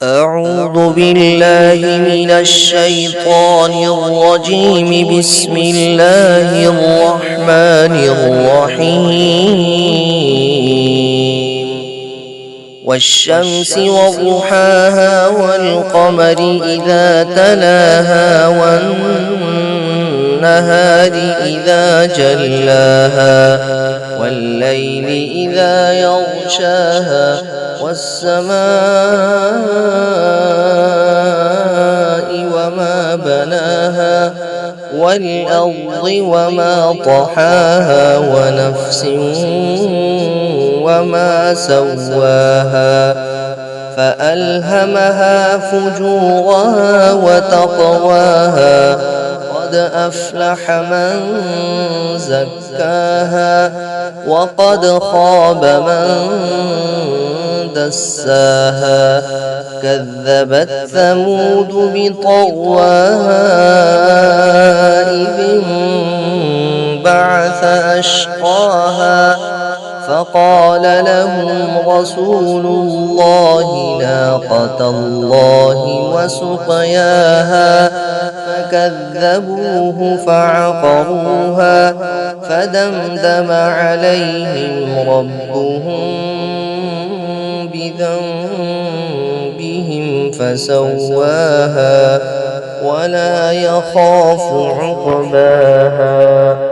أعوذ بالله من الشيطان الرجيم. بسم الله الرحمن الرحيم. والشمس وضحاها والقمر إذا تلاها والنهار إذا جلاها والليل إذا يغشاها والسماء وما بناها والأرض وما طحاها ونفس وما سواها فألهمها فجورها وتقواها قد أفلح من زكاها وقد خاب من دساها كذبت ثمود بطغواها إذ انبعث أشقاها فقال لهم رسول الله ناقة الله وسقياها فكذبوه فعقروها فدمدم عليهم ربهم بذنبهم فسواها ولا يخاف عقباها.